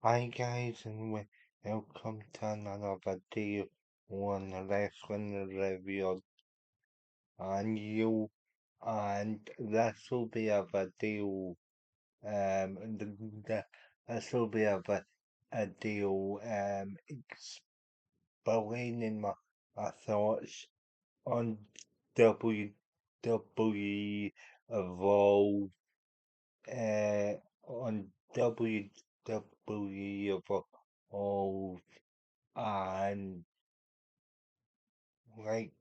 Hi guys, and welcome to another video on Wrestling Review and you. And this will be a video, this will be a video, explaining my thoughts on WWE Evolve, on WWE Evolve and like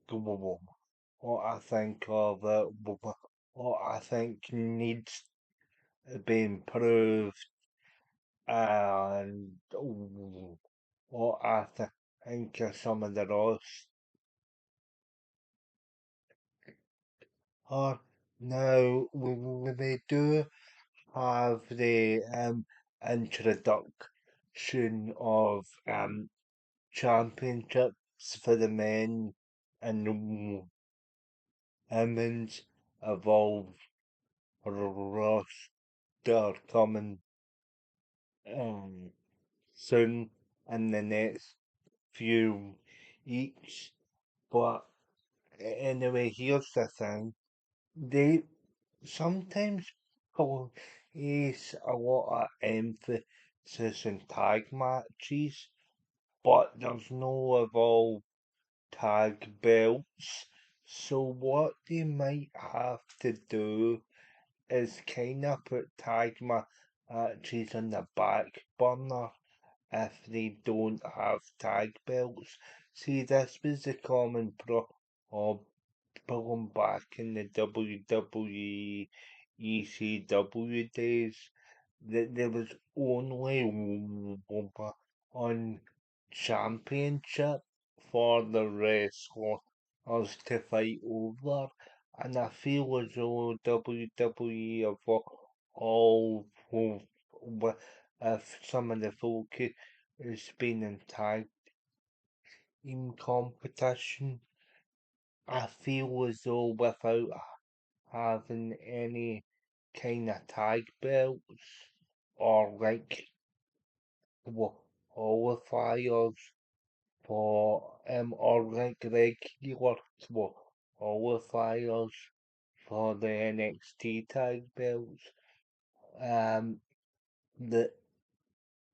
what I think of it, what I think needs to be improved, and what I think of some of the roles. Or now we do have the introduction of championships for the men and women's evolve roster coming um, soon in the next few weeks. But anyway, here's the thing. They sometimes place a lot of emphasis on tag matches, but there's no evolve tag belts. So what they might have to do is kind of put tag matches on the back burner if they don't have tag belts. See, this was the common problem back in the WWE ECW days, that there was only one championship for the wrestlers to fight over, and I feel as though WWE have all if some of the focus has been in tag team competition. I feel as though without having any kind of tag belts or like qualifiers for or like regular qualifiers for the NXT tag belts. Um, the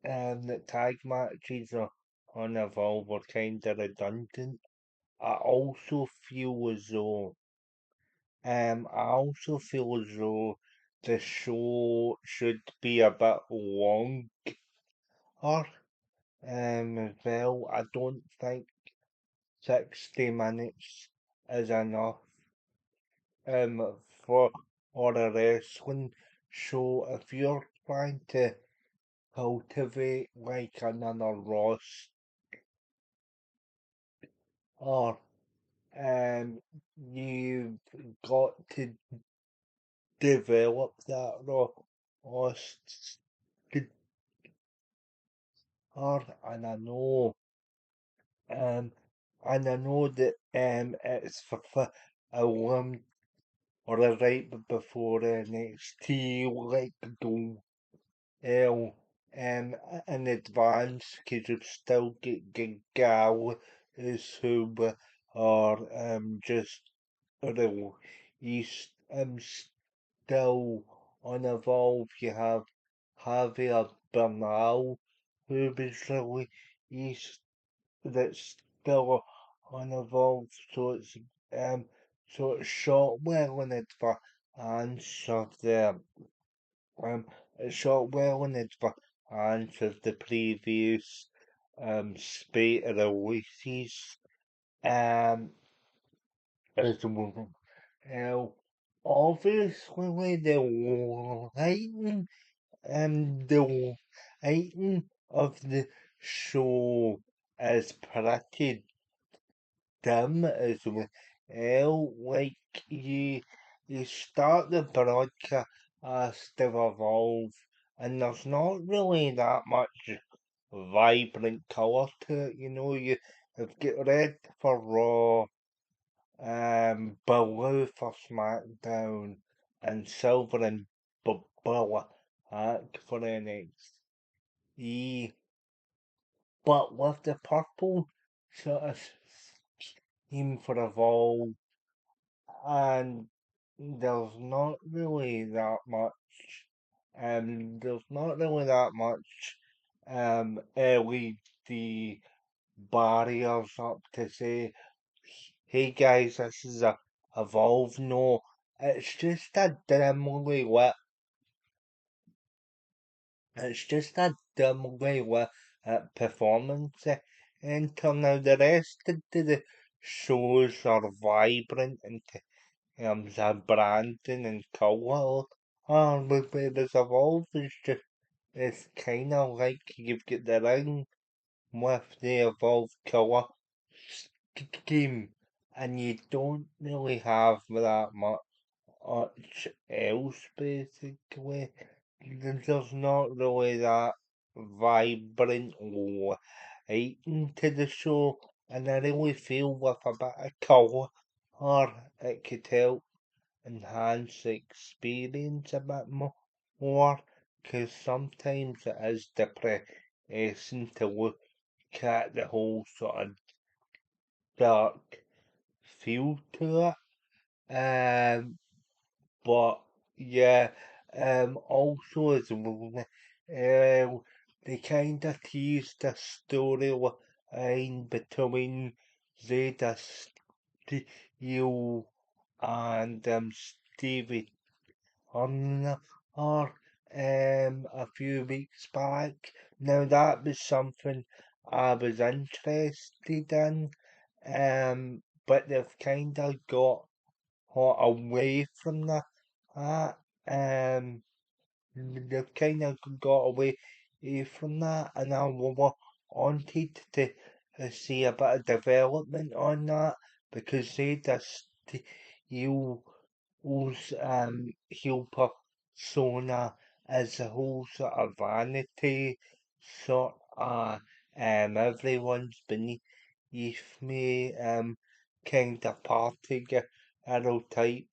the tag matches on Evolve were kind of redundant. I also feel as though the show should be a bit longer. As well, I don't think 60 minutes is enough for a wrestling show. If you're trying to cultivate like another Ross or you've got to develop that Ross and um I know that it's for a one or a right before NXT like go L in advance because you've still get gal is who are just released still unevolved. You have Javier Bernal who was released that's still unevolved, um so it's shot well in advance of the it shot well in advance of the previous spate of releases. Um as well. Now, obviously the lighting of the show is pretty dim as well. Like you start the broadcast to evolve, and there's not really that much vibrant colour to it. You've got red for Raw, blue for SmackDown, and silver and black for NXT. E but with the purple sort of theme for Evolve, and there's not really that much LED barriers up to say, hey guys, this is a Evolve. No, it's just a dimly lit it's just a dimly lit performance center. Now the rest of the shows are vibrant in terms of branding and colour. But whereas Evolve is just, it's kind of like you've got the ring with the Evolve colour scheme, and you don't really have that much else basically. There's not really that vibrant lighting to the show, and I really feel with a bit of colour, or it could help enhance the experience a bit more, because sometimes it is depressing to look at the whole sort of dark feel to it. But yeah, also as well, they kind of teased the storyline between Zeta Steel and Stevie Turner a few weeks back. Now that was something I was interested in, but they've kind of got away from that. Uh, um, they've kind of got away from that, and wanted to see a bit of development on that because they just you whose heel persona as a whole sort of vanity sort of everyone's beneath me kind of party girl type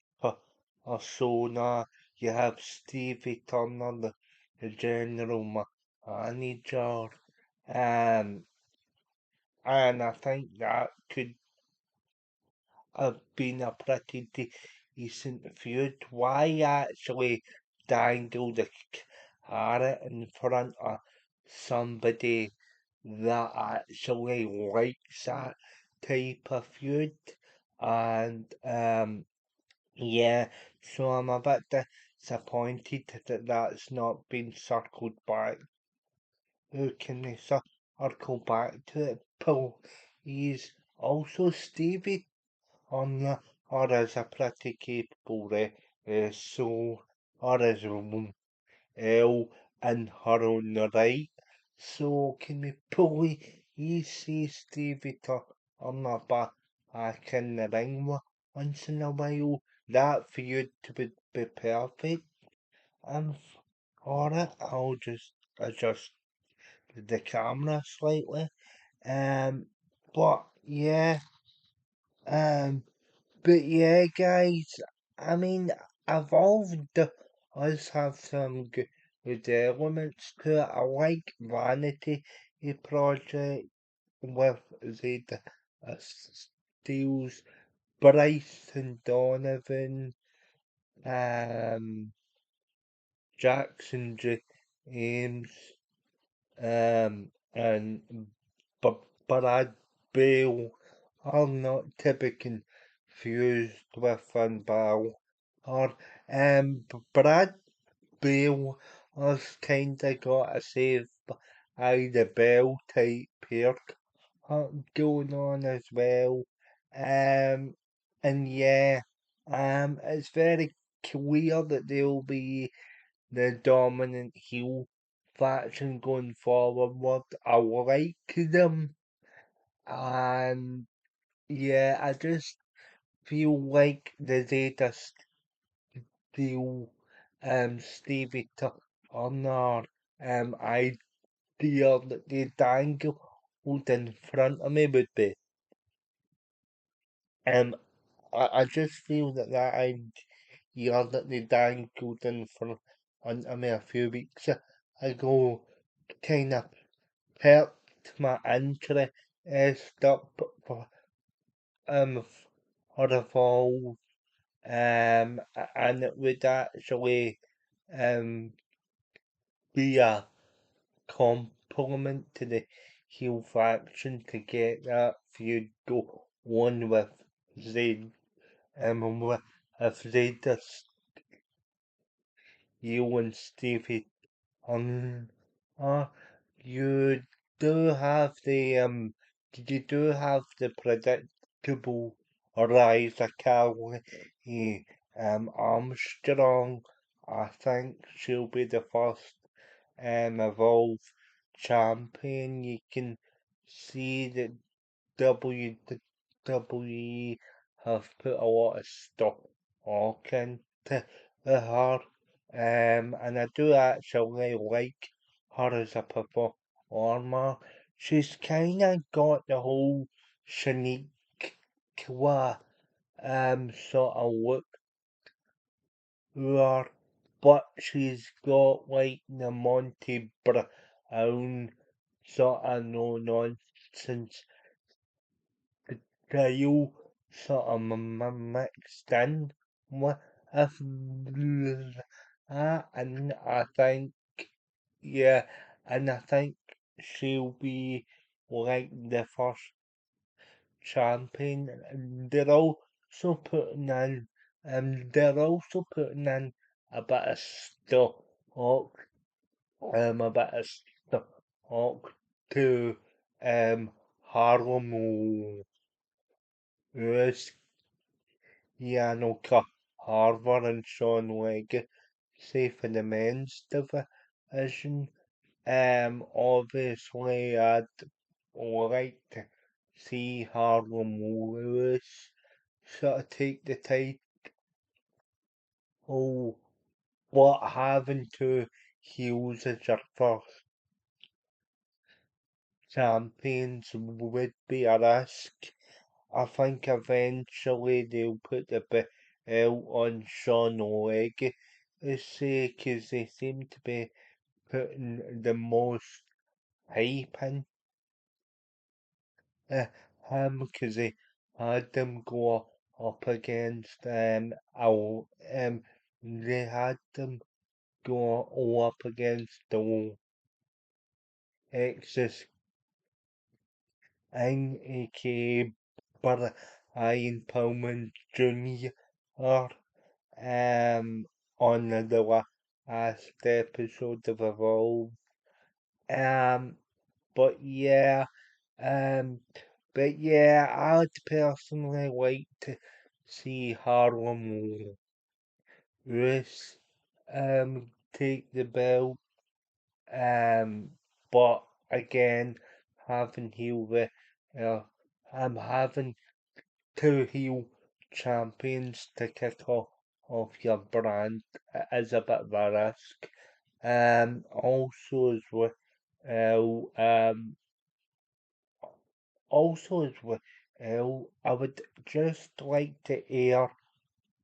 persona. You have Stevie Turner, the general manager, um, and I think that could have been a pretty decent feud. Why actually dangle the carrot in front of somebody that actually likes that type of feud? And yeah, so I'm a bit disappointed that that's not been circled back. Who can they circle back to it? Paul, he's also Stevie on the or as a pretty capable soul or as a woman L in her own right. So can we please see Stevie on the back in the ring once in a while? That feud would be perfect. And for it, I'll just adjust the camera slightly. Um, but yeah, um, but yeah, guys, I mean, Evolve does have some good elements to it. I like Vanity Project with Zeta Steels, Bryson Donovan, um, Jackson James, and Brad Bale are not to be confused with Finn Balor. Or Brad Bale has kinda got a save by the bell type going on as well. Um, and yeah, it's very clear that they'll be the dominant heel faction going forward. I like them, and yeah, I just feel like the Zeta Steel, Stevie Turner, idea that they dangled in front of me would be, um, I just feel that idea that they dangled in front of me a few weeks ago kind of perked my interest up for um for the fall, and it would actually um be a compliment to the heel faction to get that feud go on with Zayn, with if they just you and Stevie on you do have the predictable rise of Carly Armstrong. I think she'll be the first Evolve champion. You can see that WWE have put a lot of stock into her, and I do actually like her as a performer. She's kind of got the whole Shaniqua sort of look to her, but she's got like the Monty Brown sort of no nonsense style sort of mixed in with that, and I think, yeah, and I think she'll be like the first champion. And they're also putting in a bit of stock, a bit of stock to Harlem Lewis, Yannicka Harvard and Sean Legacy for the men's division. Obviously, I'd like to see Harlem Lewis sort of take the title, but having two heels as your first champions would be a risk. I think eventually they'll put the belt on Sean Legacy because they seem to be putting the most hype in him because they had them go up against they had them go up against the Exes in aka Brian Pillman Jr. On the last episode of Evolve. Um, but yeah, um, but yeah, I'd personally like to see Harlem Lewis take the belt. But again, having uh, having two heel champions to kick off your brand is a bit of a risk. Also as well, I would just like to air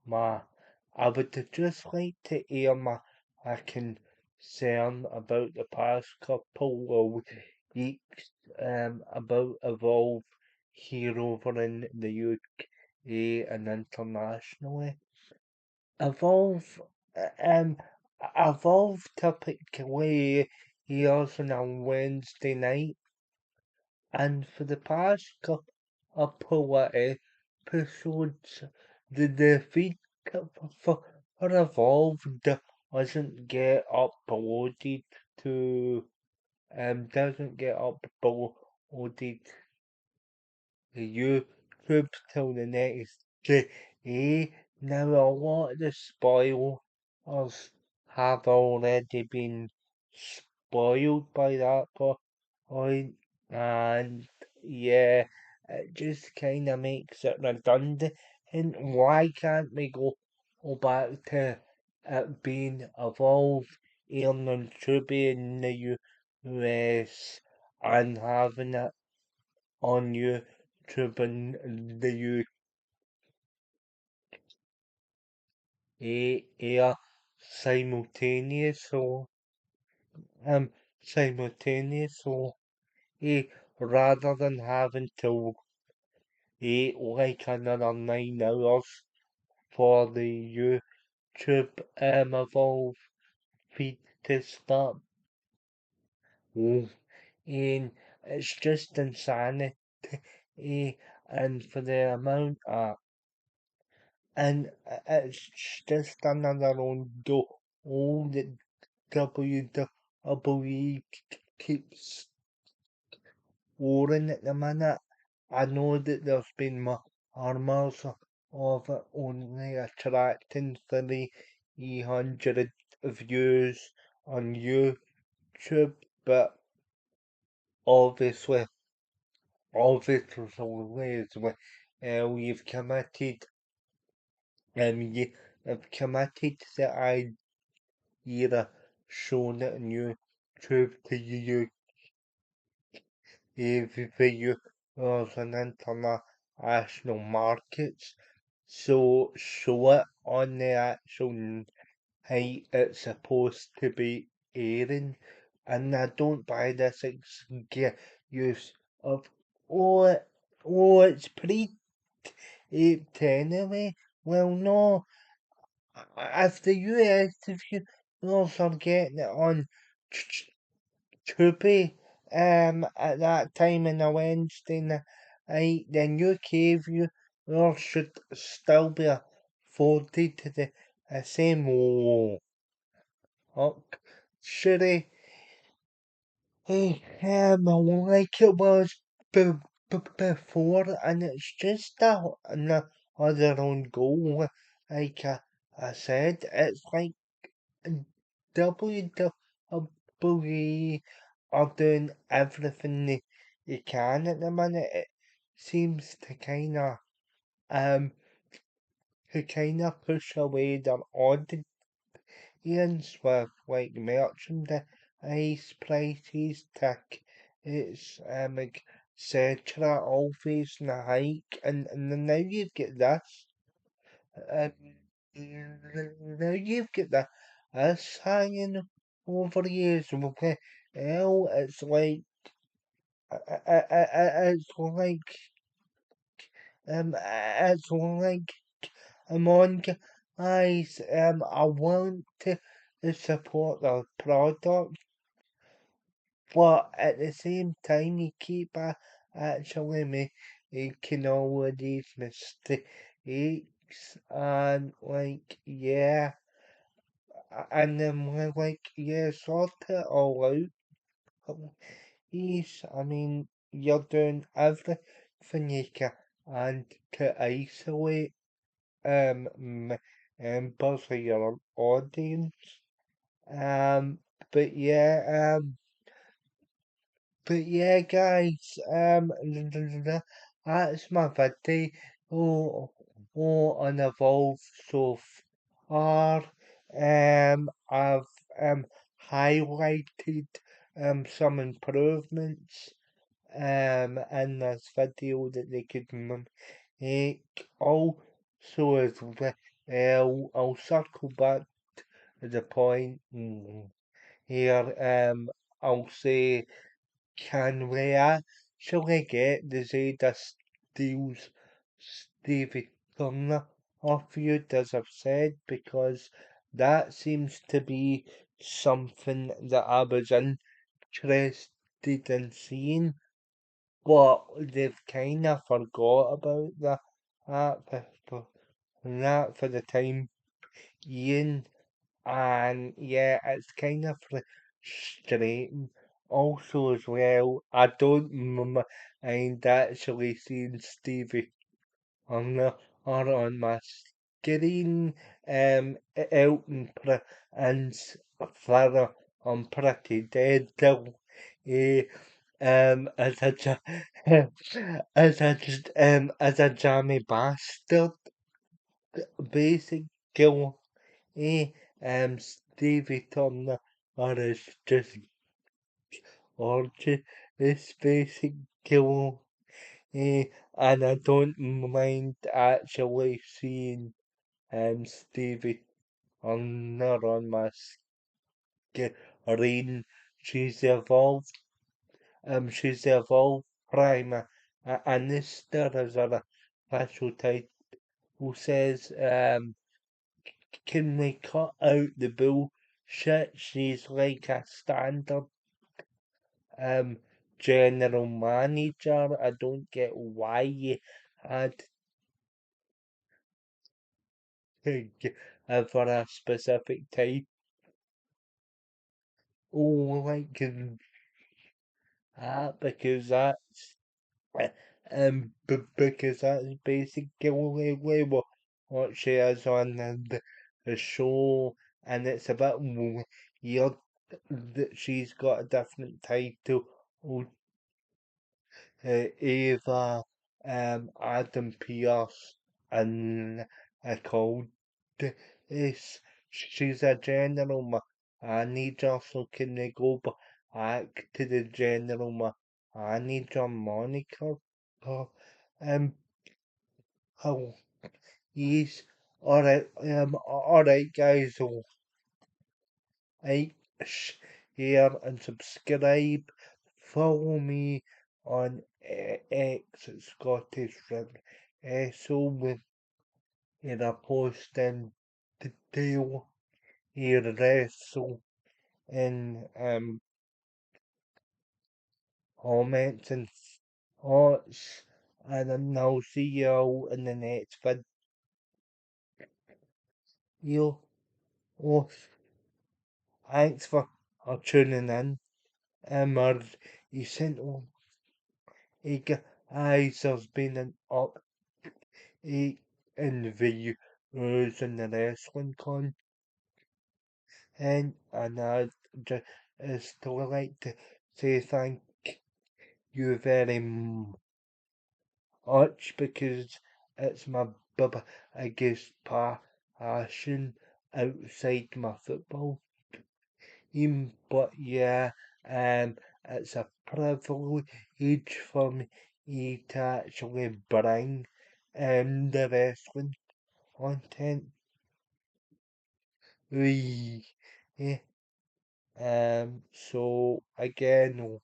my, I would just like to air my concern about the past couple of weeks, about Evolve here over in the UK and internationally. Evolve, Evolve typically airs on a Wednesday night, and for the past couple of episodes, the feed for Evolve doesn't get uploaded to doesn't get uploaded to YouTube till the next day. Now a lot of the spoilers have already been spoiled by that point, and yeah, it just kind of makes it redundant. And why can't we go back to it being Evolve, airing on Tubi in the US, and having it on YouTube in the UK air simultaneously? simultaneously, rather than having to wait like another 9 hours for the YouTube Evolve feed to start. Oh, and it's just insanity. And for the amount of, and it's just another on the all that WWE keeps scoring at the minute. I know that there's been rumors of it only attracting 300 views on YouTube, but obviously, obviously, as well, we've committed, you have committed to the idea of showing it on YouTube to you viewers in international markets. So show it on the actual height it's supposed to be airing. And I don't buy this excuse of, oh, it's pre-taped anyway. Well, no, if the US, if you are getting it on Tuesday, at that time in a Wednesday night, then UK viewers should still be afforded to the same luxury like it was before, and it's just another own goal. Like I said, it's like WWE are doing everything they can at the minute. It seems um to push away their audience with like merchandise prices, tickets, etc. All facing a hike, and then now you've got this. Um, now you've got this hanging over years. Well, it's like, come on, guys. I want to support the product, but at the same time, you keep actually making all of these mistakes, and like, yeah, and then we're like, yeah, sort it all out. Please, I mean, you're doing everything you can to isolate members of your audience. Um, but yeah, guys, that's my video on Evolve so far. I've highlighted some improvements in this video that they could make. Also, as well, I'll circle back to the point here. I'll say, can we actually get the Zeta Steel's Stevie Turner off you, as I've said, because that seems to be something that I was interested in seeing, but they've kind of forgot about that for the time being. And yeah, it's kind of frustrating. Also, as well, I don't mind actually seeing Stevie on on my screen. Elton Prince father on Pretty Dead. Eh, as a as a jammy bastard, basically. Eh, Stevie Turner or is just orgy this basic kill. And I don't mind actually seeing Stevie Turner on my screen she's evolved. She's the Evolve Prime, and this there is a official title says, can we cut out the bullshit? She's like a standard um general manager. I don't get why you had to for a specific type. Oh, like that because that's because that's basically what she is on the show, and it's a bit weird that she's got a different title. Eva, Adam Pierce, and called this. She's a general manager, so can they go back to the general manager moniker? Oh, um, oh, yes, alright, guys, so like, share, and subscribe. Follow me on X at Scottish so with a posting the deal here wrestle in comments and thoughts, and then I'll see you all in the next video. Oh, thanks for tuning in. Or you sent on guys, there's been an update in the videos and the wrestling content, and I'd still like to say thank you very much because it's my biggest passion outside my football team. But yeah, it's a privilege for me to actually bring the wrestling content. We, yeah, so again,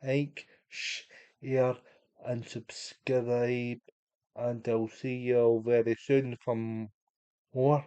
like, share, and subscribe, and I'll see you all very soon for more.